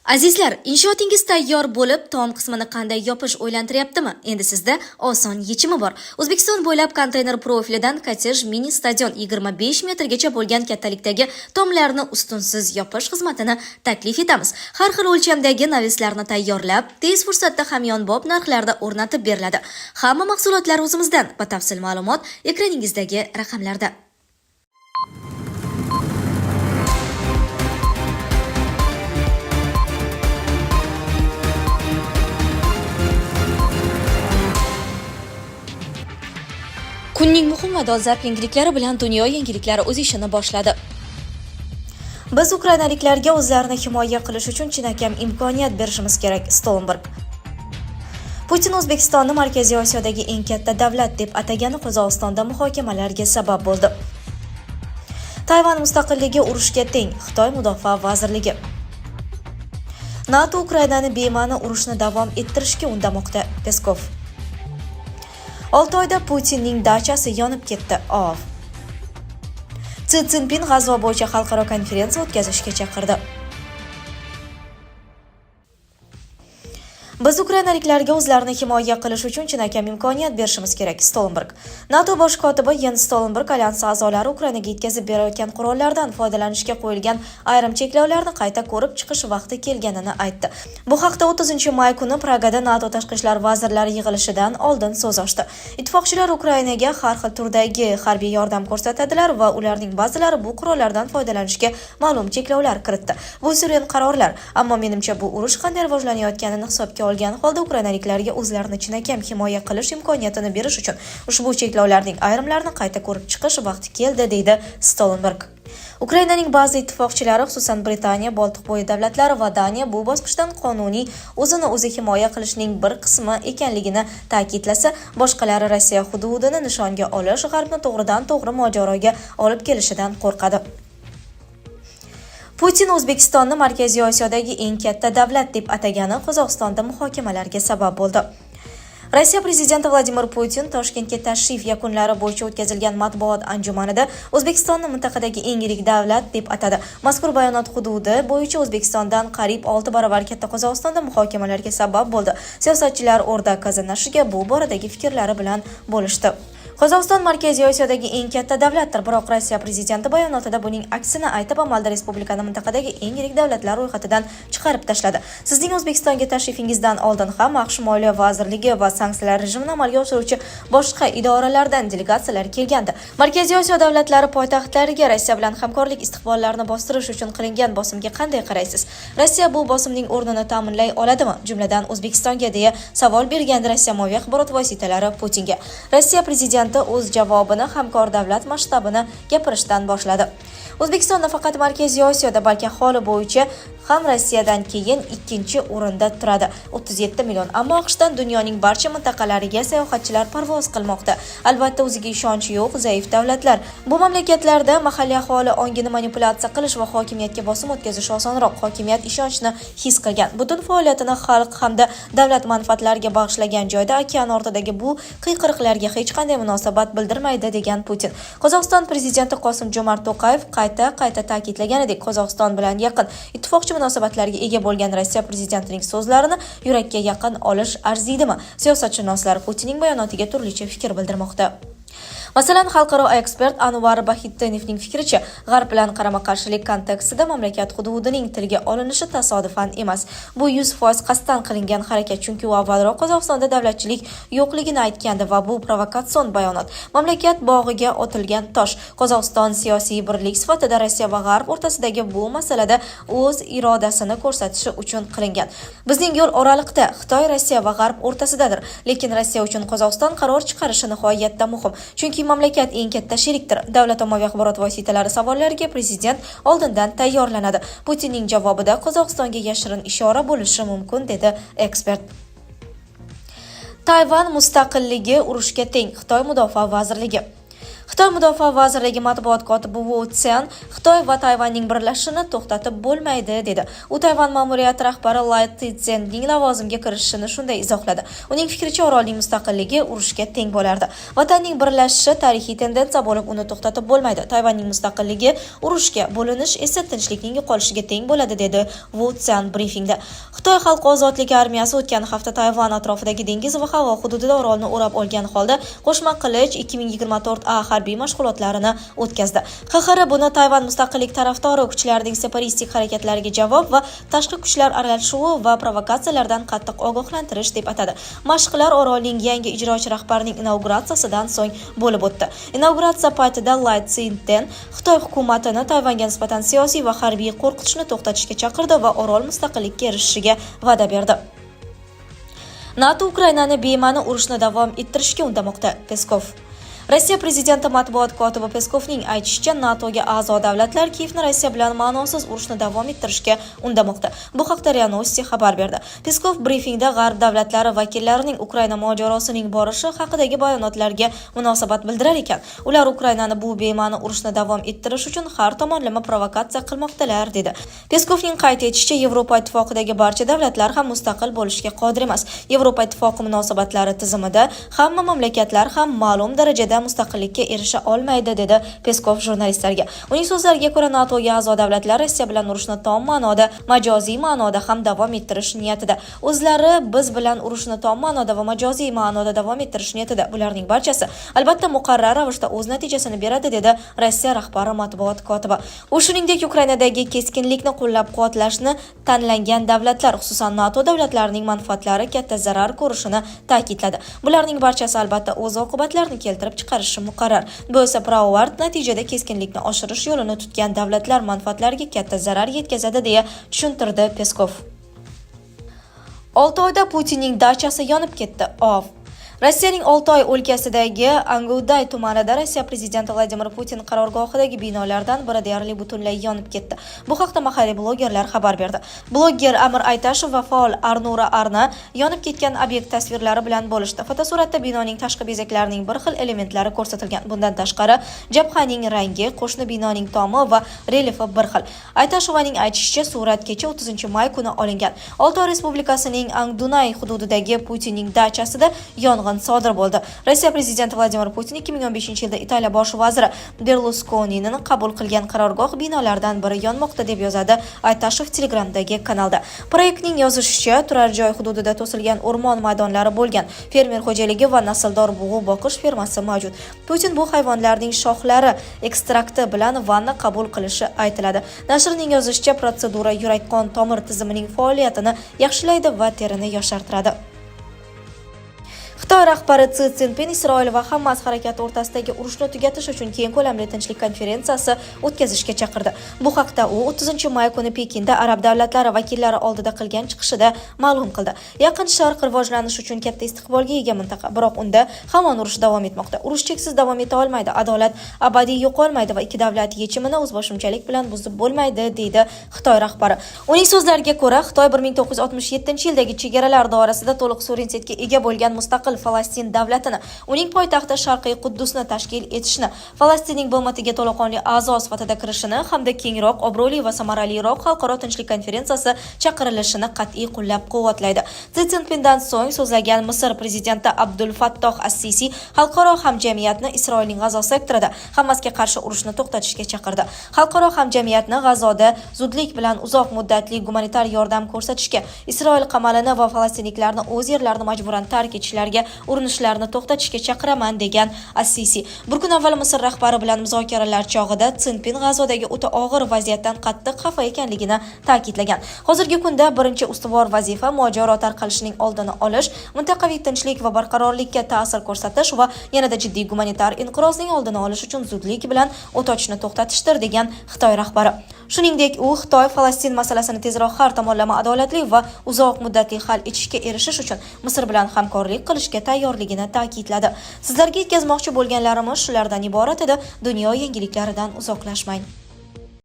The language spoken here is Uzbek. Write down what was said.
Azizlar, inshootingiz tayyor bo'lib, tom qismini qanday yopish o'ylantiryaptimi? Endi sizda oson yechimi bor. O'zbekiston bo'ylab konteyner profilidan kottej mini stadion 25 metrgacha bo'lgan kattalikdagi tomlarni ustunsiz yopish xizmatini taklif etamiz. Har xil o'lchamdagi navislarni tayyorlab, tez fursatda hamyonbop narxlarda o'rnatib beriladi. Hamma mahsulotlar o'zimizdan. Batafsil ma'lumot ekraningizdagi raqamlarda. Kunning muhim va dolzarb yangiliklari bilan dunyo yangiliklari o'z ishini boshladi. Biz ukrainaliklarga o'zlarini himoya qilish uchun chinakam imkoniyat berishimiz kerak – Stoltenberg. Putin O'zbekistonni Markaziy Osiyodagi eng katta davlat deb atagani Qozog'istonda muhokamalarga sabab bo'ldi. Tayvan mustaqilligi urushga teng – Xitoy Mudofaa vazirligi. NATO Ukrainani bema'ni urushni davom ettirishga undamoqda – Peskov. 6 oyda Putinning dachasi yonib ketdi. Si Szinpin G'azo bo'yicha xalqaro konferensiya o'tkazishga chaqirdi. Biz ukrainaliklarga o'zlarini himoya qilish uchun chinakam imkoniyat berishimiz kerak – Stoltenberg. NATO bosh kotibi Jens Stoltenberg alyansi a'zolari Ukrainaga yetkazib berayotgan qurollardan foydalanishga qo'yilgan ayrim cheklovlarni qayta ko'rib chiqish vaqti kelganini aytdi. Bu haqda 30-may kuni Pragada NATO tashqi ishlar vazirlari yig'ilishidan oldin so'z ochdi. Ittifoqchilar Ukrainaga har xil turdagi harbiy yordam ko'rsatadilar va ularning ba'zilari bu qurollardan foydalanishga ma'lum cheklovlar kiritdi. Bu suren qarorlar, ammo menimcha bu urush qanday rivojlanayotganini hisobga olgan holda ukrainaliklarga o'zlarini chinakam himoya qilish imkoniyatini berish uchun ushbu cheklovlarning ayrimlarini qayta ko'rib chiqish vaqti keldi, deydi Stoltenberg. Ukrainaning ba'zi ittifoqchilari, xususan Britaniya, Boltiqbo'yi davlatlari va Daniya bu bosqichdan qonuniy o'zini o'zi himoya qilishning bir qismi ekanligini ta'kidlasa, boshqalari Rossiya hududini nishonga olish G'arbni to'g'ridan-to'g'ri mojaroga olib kelishidan qo'rqadi. Putin O'zbekistonni Markaziy Osiyodagi eng katta davlat deb atagani Qozog'istonda muhokamalarga sabab bo'ldi. Rossiya prezidenti Vladimir Putin Toshkentga tashrif yakunlari bo'yicha o'tkazilgan matbuot anjumanida O'zbekistonni mintaqadagi eng yirik davlat deb atadi. Mazkur bayonot hududi bo'yicha O'zbekistondan qariyb 6 barobar katta Qozog'istonda muhokamalarga sabab bo'ldi. Siyosatchilar O'rda Kazanashiga bu boradagi fikrlari bilan bo'lishdi. Qozog'iston Markaziy Osiyodagi eng katta davlatdir, biroq Rossiya prezidenti bayonotida buning aksini aytib, amalda respublikani mintaqadagi eng yirik davlatlar ro'yxatidan chiqarib tashladi. Sizning O'zbekistonga tashrifingizdan oldin ham AQSh Moliya vazirligi va sanksiyalar rejimini amalga oshiruvchi boshqa idoralardan delegatsiyalar kelgandi. Markaziy Osiyo davlatlari poytaxtlariga Rossiya bilan hamkorlik istiqbollarini bostirish uchun qilingan bosimga qanday qaraysiz? Rossiya bu bosimning o'rnini ta'minlay oladimi? Jumladan O'zbekistonga deya savol bergan Rossiya moliya axborot vositalari Putinga. Rossiya prezidenti o'z javobini hamkor davlat masshtabini gapirishdan boshladi. O'zbekiston nafaqat Markaziy Osiyoda, balki aholi bo'yicha ham Rossiyadan keyin ikkinchi o'rinda turadi. 37 million. Ammo AQShdan dunyoning barcha mintaqalariga sayohatchilar parvoz qilmoqda. Albatta, o'ziga ishonchi yo'q zaif davlatlar. Bu mamlakatlarda mahalliy aholi ongini manipulyatsiya qilish va hokimiyatga bosim o'tkazish osonroq. Hokimiyat ishonchni his qilgan. Butun faoliyatini xalq hamda davlat manfaatlariga bag'ishlagan joyda okean ortidagi bu qiyqiriqlarga hech qanday munosabat bildirmaydi, degan Putin. Qozog'iston prezidenti Qosim-Jo'mart To'qayev qayta ta'kidlaganidek, Qozog'iston bilan yaqin ittifoqchi munosabatlarga ega bo'lgan Rossiya prezidentining so'zlarini yurakka yaqin olish arziydimi? Siyosatshunoslar Putinning bayonotiga turlicha fikr bildirmoqda. Masalan, xalqaro ekspert Anvar Bahitdinovning fikricha, G'arb bilan qarama-qarshilik kontekstida mamlakat hududining tilga olinishi tasodifan emas. Bu 100% qasddan qilingan harakat, chunki u avvalroq Qozog'istonda davlatchilik yo'qligini aytgandi va bu provokatsion bayonot. Mamlakat bog'iga otilgan tosh. Qozog'iston siyosiy birlik sifatida Rossiya va G'arb o'rtasidagi bu masalada o'z irodasini ko'rsatishi uchun qilingan. Bizning yo'l oraliqda, Xitoy, Rossiya va G'arb o'rtasidadir. Lekin Rossiya uchun Qozog'iston qaror chiqarishi nihoyatda muhim. Chunki mamlakat eng katta sherikdir. Davlat ommaviy axborot vositalari savollariga prezident oldindan tayyorlanadi. Putinning javobida Qozog'istonga yashirin ishora bo'lishi mumkin, dedi ekspert. Tayvan mustaqilligi urushga teng – Xitoy Mudofaa vazirligi. Xitoy Mudofaa vazirligi matbuot kotibi Wu Chen Xitoy va Tayvanning birlashishini to'xtatib bo'lmaydi dedi. U Tayvan ma'muriyati rahbari Lai Tizhenning lavozimga kirishini shunday izohladi. Uning fikricha, orolning mustaqilligi urushga teng bo'lardi. Vatanning birlashishi tarixiy tendensiya bo'lib, uni to'xtatib bo'lmaydi. Tayvanning mustaqilligi urushga, bo'linish esa tinchlikning yo'qolishiga teng bo'ladi dedi Wu Chen brifingda. Xitoy Xalq ozodligi armiyasi o'tgan hafta Tayvan atrofidagi dengiz va havo hududida orolni o'rab olgan holda Qo'shma qilich 2024A harbiy mashg'ulotlarini o'tkazdi. QXR buni Tayvan mustaqillik tarafdori kuchlarning separatistik harakatlariga javob va tashqi kuchlar aralashuvi va provokatsiyalardan qattiq ogohlantirish deb atadi. Mashqlar orolning yangi ijrochi rahbarining inauguratsiyasidan so'ng bo'lib o'tdi. Inauguratsiya paytida Lai Tizhen Xitoy hukumatini Tayvanga nisbatan siyosiy va harbiy qo'rqitishni to'xtatishga chaqirdi va orol mustaqillikka erishishiga va'da berdi. NATO Ukrainani bema'ni urushni davom ettirishga undamoqda. Peskov. Rossiya prezidenti matbuot kotibi Peskovning aytishicha, NATOga a'zo davlatlar Kiyevni Rossiya bilan ma'nosiz urushni davom ettirishga undamoqda. Bu haqda RIA Novosti xabar berdi. Peskov brifingda G'arb davlatlari vakillarining Ukraina mojarosining borishi haqidagi bayonotlarga munosabat bildirar ekan. Ular Ukrainani bu bema'ni urushni davom ettirish uchun har tomonlama provokatsiya qilmoqdalar dedi. Peskovning qayd etishicha, Yevropa ittifoqidagi barcha davlatlar ham mustaqil bo'lishga qodir emas. Yevropa ittifoqi munosabatlari tizimida hamma mamlakatlar ham ma'lum darajada mustaqillikka erisha olmaydi dedi Peskov jurnalistlarga. Uning so'zlariga ko'ra, NATOga a'zo davlatlar Rossiya bilan urushni tom ma'noda, majoziy ma'noda ham davom ettirish niyatida. O'zlari biz bilan urushni tom ma'noda va majoziy ma'noda davom ettirish niyatida. Bularning barchasi albatta muqarrar ravishda o'z natijasini beradi dedi Rossiya rahbari matbuot kotibi. U shuningdek, Ukrainadagi keskinlikni qo'llab-quvvatlashni tanlangan davlatlar, xususan NATO davlatlarining manfaatlari katta zarar ko'rishini ta'kidladi. Bularning barchasi albatta o'z oqibatlarini keltirib chiqarishi muqarrar. Bu esa pirovard natijada keskinlikni oshirish yo'lini tutgan davlatlar manfaatlariga katta zarar yetkazadi deya tushuntirdi Peskov. 6 oyda Putinning dachasi yonib ketdi. Rossiyaning Oltoy o'lkasidagi Angouday tumanida Rossiya prezidenti Vladimir Putin qarorgohidagi binolardan biri deyarli butunlay yonib ketdi. Bu haqda mahalliy blogerlar xabar berdi. Bloger Amir Aytashev va faol Arnura Arna yonib ketgan obyekt tasvirlari bilan bo'lishdi. Fotosuratda binoning tashqi bezaklarining bir xil elementlari ko'rsatilgan. Bundan tashqari, jabhaning rangi, qo'shni binoning tomi va relyefi bir xil. Aytashevning aytishicha, surat kecha 30-may kuni olingan. Oltoy Respublikasining Angdunay hududidagi Putinning dachasida yong'in sodir bo'ldi. Rossiya prezidenti Vladimir Putin 2015-yilda Italiya bosh vaziri Berlusconini qabul qilgan qarorgoh binolardan biri yonmoqda deb yozadi Aytashev Telegramdagi kanalda. Proyektning yozishicha, turar joy hududida to'silgan o'rmon maydonlari bo'lgan, fermer xo'jaligi va nasldor bug'u boqish fermasi mavjud. Putin bu hayvonlarning shoxlari ekstrakti bilan vanna qabul qilishi aytiladi. Nashrning yozishicha, protsedura yurak-qon tomir tizimining faoliyatini yaxshilaydi va terini yoshartiradi. Xitoy rahbari Si Szinpin Isroil va Hamas harakati o'rtasidagi urushni tugatish uchun keng ko'lamli tinchlik konferensiyasi o'tkazishga chaqirdi. Bu haqda u 30-may kuni Pekinda arab davlatlari vakillari oldida qilgan chiqishida ma'lum qildi. Yaqin Sharq rivojlanish uchun katta istiqbolga ega mintaqa, biroq unda hamon urush davom etmoqda. Urush cheksiz davom eta olmaydi, adolat abadiy yo'qolmaydi va ikki davlat yechimini o'zboshimchalik bilan buzib bo'lmaydi, deydi Xitoy rahbari. Uning so'zlariga ko'ra, Xitoy 1967-yildagi chegaralar doirasida to'liq suverenitetga ega bo'lgan mustaqil Falastin davlatini, uning poytaxti Sharqiy Quddusni tashkil etishni, Falastinning BMTga to'laqonli a'zo sifatida kirishini hamda kengroq, obro'li va samaraliroq xalqaro tinchlik konferensiyasi chaqirilishini qat'iy qo'llab-quvvatlaydi. Si Szinpindan so'ng so'zlagan Misr prezidenti Abdul Fattoh As-Sisi xalqaro hamjamiyatni Isroilning G'azo sektorida Hamasga qarshi urushni to'xtatishga chaqirdi. Xalqaro hamjamiyatni G'azoda zudlik bilan uzoq muddatli gumanitar yordam ko'rsatishga, Isroil qamalini va falastinliklarni o'z yerlarini majburan tark etishlariga urinishlarni to'xtatishga chaqiraman degan As-Sisi. Bir kun avval Misr rahbari bilan muzokaralar chog'ida Szinpin G'azodagi o'ta og'ir vaziyatdan qattiq xafa ekanligini ta'kidlagan. Hozirgi kunda birinchi ustuvor vazifa mojaro tarqalishining oldini olish, mintaqaviy tinchlik va barqarorlikka ta'sir ko'rsatish va yanada jiddiy gumanitar inqirozning oldini olish uchun zudlik bilan o't ochishni to'xtatishdir degan Xitoy rahbari. Shuningdek, u Xitoy Falastin masalasini tezroq har tomonlama adolatli va uzoq muddatli hal etishga erishish uchun Misr bilan hamkorlik qilishga tayyorligini ta'kidladi. Sizlarga yetkazmoqchi bo'lganlarimiz shulardan iborat edi. Dunyo yangiliklaridan uzoqlashmang.